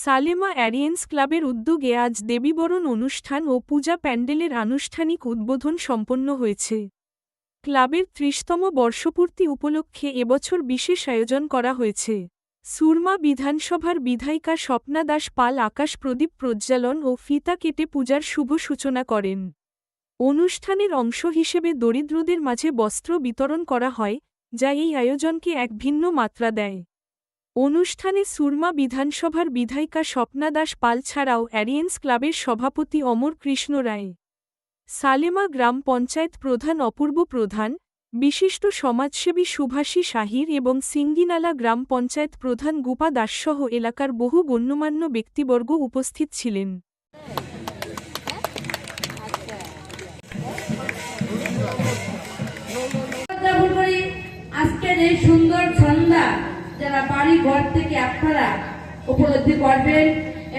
সালেমা অ্যারিয়েন্স ক্লাবের উদ্যোগে আজ দেবীবরণ অনুষ্ঠান ও পূজা প্যান্ডেলের আনুষ্ঠানিক উদ্বোধন সম্পন্ন হয়েছে। ক্লাবের ৩০তম বর্ষপূর্তি উপলক্ষে এবছর বিশেষ আয়োজন করা হয়েছে। সুরমা বিধানসভার বিধায়িকা স্বপ্না দাস পাল আকাশ প্রদীপ প্রজ্বালন ও ফিতা কেটে পূজার শুভ সূচনা করেন। অনুষ্ঠানের অংশ হিসেবে দরিদ্রদের মাঝে বস্ত্র বিতরণ করা হয়, যা এই আয়োজনকে এক ভিন্ন মাত্রা দেয়। অনুষ্ঠানে সুরমা বিধানসভার বিধায়িকা স্বপ্না দাস পাল ছাড়াও অ্যারিয়েন্স ক্লাবের সভাপতি অমর কৃষ্ণ রায়, সালেমা গ্রাম পঞ্চায়েত প্রধান অপূর্ব প্রধান, বিশিষ্ট সমাজসেবী সুভাষী শাহির এবং সিঙ্গিনালা গ্রাম পঞ্চায়েত প্রধান গোপা দাসসহ এলাকার বহু গণ্যমান্য ব্যক্তিবর্গ উপস্থিত ছিলেন। আজকের এই সুন্দর সন্ধ্যা যারা বাড়ি ঘর থেকে আপনারা উপলব্ধি করবেন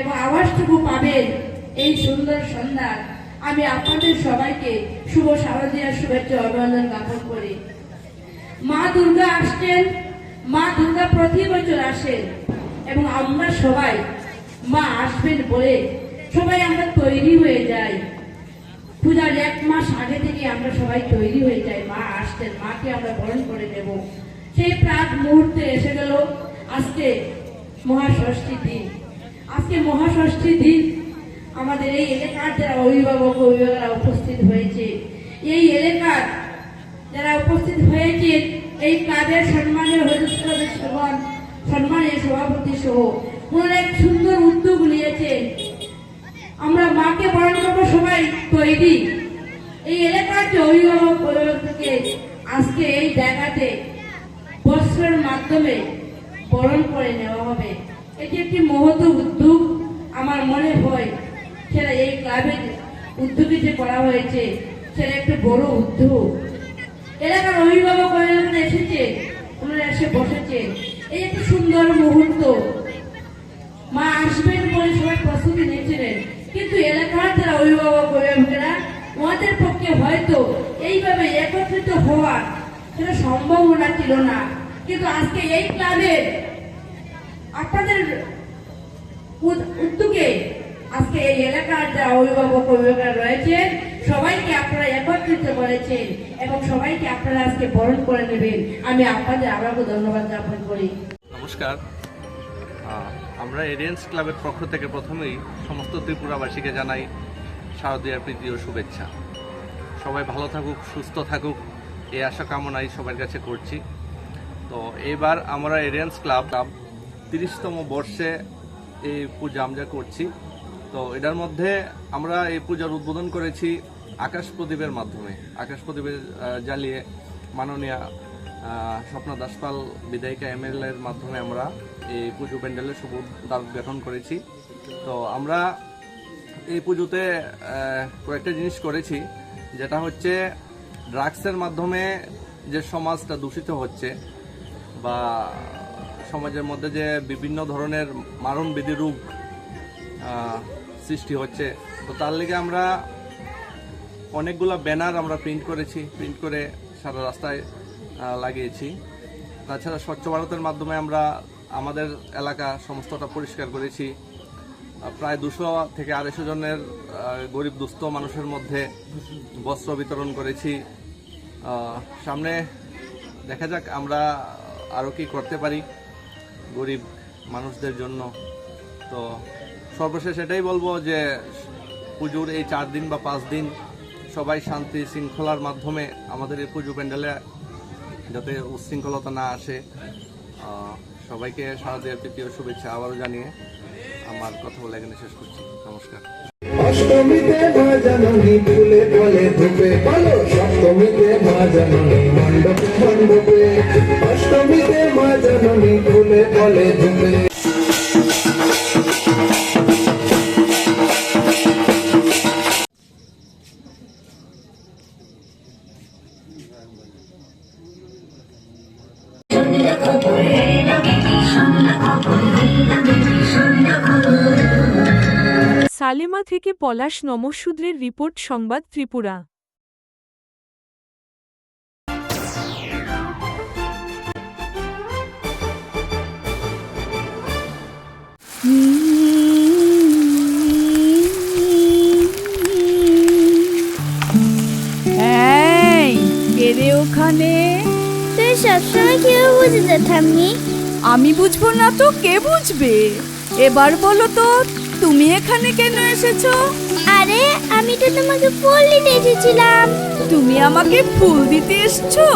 এবং আওয়াজটুকু পাবেন, এই সুন্দর সন্ধ্যা আমি আপনাদের সবাইকে শুভ শারদীয়ার শুভেচ্ছা অভিনন্দন জ্ঞাপন করি। মা দুর্গা আসছেন, মা দুর্গা প্রতি বছর আসেন এবং আমরা সবাই মা আসবেন বলে সবাই আমরা তৈরি হয়ে যাই। পূজার 1 মাস আগে থেকে আমরা সবাই তৈরি হয়ে যাই, মা আসছেন, মাকে আমরা বরণ করে দেব। সেই প্রাক মুহূর্তে এসে গেল আজকে মহাষষ্ঠী দিন। আজকে মহাষষ্ঠী দিন আমাদের এই এলাকার যারা অভিভাবক অভিভাবকরা উপস্থিত হয়েছে, এই এলাকার যারা উপস্থিত হয়েছে, এই ক্লাবের সম্মানীয় সম্মানীয় সভাপতি সহ ওনারা এক সুন্দর উদ্যোগ নিয়েছেন। আমরা মাকে বরণ করবো, সবাই তৈরি। এই এলাকার যে অভিভাবক থেকে আজকে এই জায়গাতে বস্ত্রের মাধ্যমে বরণ করে নেওয়া হবে। এটি একটি মহৎ উদ্যোগ। আমার মনে হয় সেটা এই ক্লাবের উদ্যোগে যে করা হয়েছে সেটা একটা বড় উদ্যোগ। এলাকার অভিভাবক এসেছে, ওনারা এসে বসেছে। এই একটি সুন্দর মুহূর্ত। মা আসবেন বলে সবাই প্রস্তুতি নিয়েছিলেন, কিন্তু এলাকার যারা অভিভাবক অভিভাবকেরা ওনাদের পক্ষে হয়তো এইভাবে একত্রিত হওয়ার সেটা সম্ভাবনা ছিল না। কিন্তু আজকে এই ক্লাবের আপনাদের উদ্যোগে আজকে এই এলাকার যারা অভিভাবক অভিভাবকরা রয়েছে সবাইকে আপনারা একত্রিত করেছেন এবং সবাইকে আপনারা আজকে বরণ করে নেবেন। আমি আপনাদের আবারও ধন্যবাদ জ্ঞাপন করি। নমস্কার। আমরা এরিয়েন্স ক্লাবের পক্ষ থেকে প্রথমেই সমস্ত ত্রিপুরাবাসীকে জানাই শারদীয়ার প্রীতি ও শুভেচ্ছা। সবাই ভালো থাকুক, সুস্থ থাকুক, এই আশা কামনাই সবার কাছে করছি। তো এবার আমরা এরিয়েন্স ক্লাব 30তম বর্ষে এই পূজা আমরা করছি। তো এটার মধ্যে আমরা এই পূজার উদ্বোধন করেছি আকাশ প্রদীপের মাধ্যমে। আকাশ প্রদীপের জ্বালিয়ে মাননীয় স্বপ্না দাস পাল বিধায়িকা MLA এর মাধ্যমে আমরা এই পুজো প্যান্ডেলের শুভ উদ্বোধন করেছি। তো আমরা এই পুজোতে কয়েকটা জিনিস করেছি, যেটা হচ্ছে ড্রাগসের মাধ্যমে যে সমাজটা দূষিত হচ্ছে বা সমাজের মধ্যে যে বিভিন্ন ধরনের মারণবিধি রোগ সৃষ্টি হচ্ছে, তো তার লেগে আমরা অনেকগুলো ব্যানার আমরা প্রিন্ট করেছি, প্রিন্ট করে সারা রাস্তায় লাগিয়েছি। তাছাড়া স্বচ্ছ ভারতের মাধ্যমে আমরা আমাদের এলাকা সমস্তটা পরিষ্কার করেছি। প্রায় 200 থেকে 250 জনের গরিব দুস্থ মানুষের মধ্যে বস্ত্র বিতরণ করেছি। সামনে দেখা যাক আমরা আরও কি করতে পারি গরিব মানুষদের জন্য। তো সর্বশেষ এটাই বলবো যে পুজোর এই 4 দিন বা 5 দিন সবাই শান্তি শৃঙ্খলার মাধ্যমে আমাদের এই পুজো প্যান্ডেলে যাতে উচ্ছৃঙ্খলতা না আসে, সবাইকে শারদীয়ার প্রীতি ও শুভেচ্ছা আবারও জানিয়ে আমার কথা বলে এখানে শেষ করছি। নমস্কার। অষ্টমীতে মা জাননী ফুলে ফলে ধূপে, বলো সপ্তমীতে মা জাননী মণ্ডপে মণ্ডপে, অষ্টমীতে মা জাননী ফুলে ফলে ধূপে। সালেমা থেকে পলাশ নমঃশূদ্রের রিপোর্ট, সংবাদ ত্রিপুরা। বুঝেছো ঠাম্মি? আমি বুঝবো না তো কে বুঝবে? এবার বলো তো, তুমি এখানে কেন এসেছো? আরে আমি তো তোমাকে ফুল দিতে এসেছিলাম। তুমি আমাকে ফুল দিতে এসেছো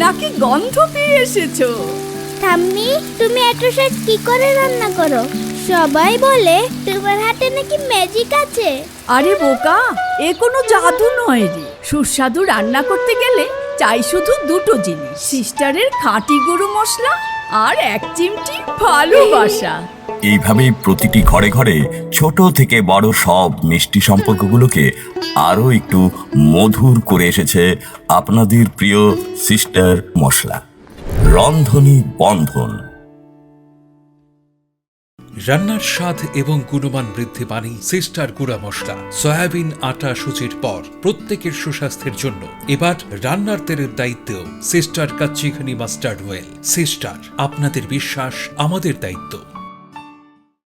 নাকি গন্ধ পেয়ে এসেছো? ঠাম্মি, তুমি এত স্বাদ কি করে রান্না করো? সবাই বলে তোমার হাতে নাকি ম্যাজিক আছে। আরে বোকা, এ কোনো জাদু নয় রে। সুস্বাদু রান্না করতে গেলে চাই শুধু দুটো জিনিস, সিস্টারের খাঁটি গরু মশলা আর এক চিমটি ভালোবাসা। এইভাবেই প্রতিটি ঘরে ঘরে ছোট থেকে বড় সব মিষ্টি সম্পর্কগুলোকে আরো একটু মধুর করে এসেছে আপনাদের প্রিয় সিস্টার মশলা, রন্ধনী বন্ধন। রান্নার স্বাদ এবং গুণমান বৃদ্ধি পানি সিস্টার গুঁড়া মশলা। সয়াবিন আটা সুজির পর প্রত্যেকের সুস্বাস্থ্যের জন্য এবার রান্নার তেলের দায়িত্বেও sister kachi ghani mustard oil. Sister, আপনাদের বিশ্বাস আমাদের দায়িত্ব।